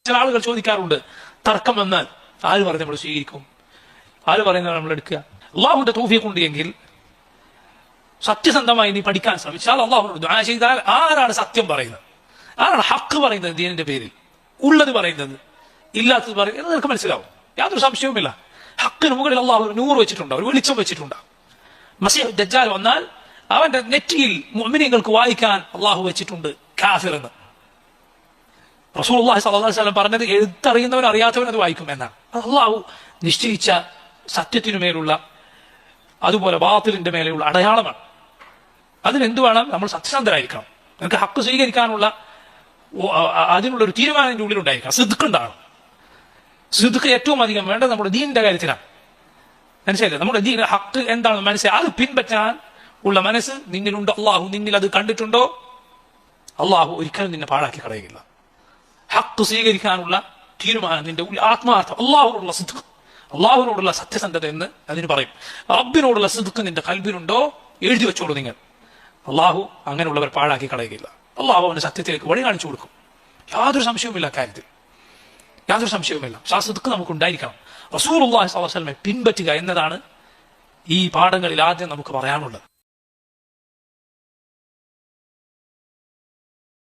ചില ആളുകൾ ചോദിക്കാറുണ്ട്, തർക്കം വന്നാൽ ആര് പറഞ്ഞ് നമ്മൾ സ്വീകരിക്കും, ആര് പറയുന്നത് നമ്മൾ എടുക്കുക? അള്ളാഹുവിന്റെ തൗഫീഖ് ഉണ്ട് എങ്കിൽ സത്യസന്ധമായി നീ പഠിക്കാൻ ശ്രമിച്ചാൽ, അള്ളാഹുവിനോട് ദുആ ചെയ്താൽ, ആരാണ് സത്യം പറയുന്നത്, ആരാണ് ഹക്ക് പറയുന്നത്, ദീനിന്റെ പേരിൽ ഉള്ളത് പറയുന്നത്, ഇല്ലാത്തത് പറയുന്നത് നിനക്ക് മനസ്സിലാവും. യാതൊരു സംശയവുമില്ല. ഹക്കിന് മുകളിൽ അള്ളാഹു ഒരു നൂറ് വെച്ചിട്ടുണ്ട്, ഒരു വെളിച്ചം വെച്ചിട്ടുണ്ട്. മസീഹ് ദജ്ജാൽ വന്നാൽ അവന്റെ നെറ്റിയിൽ മുഅ്മിനീങ്ങൾക്ക് വായിക്കാൻ അള്ളാഹു വെച്ചിട്ടുണ്ട് കാഫിർ എന്ന്. റസൂലുള്ളാഹി സ്വല്ലല്ലാഹു അലൈഹി വസല്ലം പറഞ്ഞത് എഴുത്തറിയുന്നവൻ അറിയാത്തവൻ അത് വായിക്കും എന്നാണ്. അള്ളാഹു നിശ്ചയിച്ച സത്യത്തിനുമേലുള്ള, അതുപോലെ ബാത്തിലിന്റെ മേലെയുള്ള അടയാളമാണ്. അതിനെന്ത് വേണം? നമ്മൾ സത്യസന്ധരായിരിക്കണം. നമുക്ക് ഹക്ക് സ്വീകരിക്കാനുള്ള അതിനുള്ള ഒരു തീരുമാനം എൻ്റെ ഉള്ളിലുണ്ടായിരിക്കണം. സിദ്ഖ് ഉണ്ടാകണം. സിദ്ഖ് ഏറ്റവും അധികം വേണ്ടത് നമ്മുടെ ദീനിന്റെ കാര്യത്തിലാണ്. മനസ്സിലായില്ലേ? നമ്മുടെ ദീൻ ഹക്ക് എന്താണെന്ന് മനസ്സിലായി അത് പിൻപറ്റാൻ ഉള്ള മനസ്സ് നിന്നിലുണ്ട്. അള്ളാഹു നിന്നിൽ അത് കണ്ടിട്ടുണ്ടോ? അള്ളാഹു ഒരിക്കലും നിന്നെ പാഴാക്കി കളയുകയില്ല. ഹക്ക് സ്വീകരിക്കാനുള്ള തീരുമാനം നിന്റെ ഉള്ളിൽ, ആത്മാർത്ഥം, അള്ളാഹുവിനോടുള്ള സിദ്ഖ്, അള്ളാഹുവിനോടുള്ള സത്യസന്ധത എന്ന് അതിന് പറയും. റബ്ബിനോടുള്ള സിദ്ഖ് നിന്റെ കൽബിനുണ്ടോ? എഴുതി വെച്ചോളൂ നിങ്ങൾ. അള്ളാഹു അങ്ങനെയുള്ളവർ പാഴാക്കി കളയുകയില്ല. അള്ളാഹു അവന് സത്യത്തിലേക്ക് വഴി കാണിച്ചു കൊടുക്കും. യാതൊരു സംശയവുമില്ല കാര്യത്തിൽ, യാതൊരു സംശയവുമില്ല. ആ സിദ്ഖ് നമുക്ക് ഉണ്ടായിരിക്കണം. റസൂലുള്ളാഹി സ്വല്ലല്ലാഹു അലൈഹി വസല്ലമയെ പിൻപറ്റുക എന്നതാണ് ഈ പാഠങ്ങളിൽ ആദ്യം നമുക്ക് പറയാനുള്ളത്.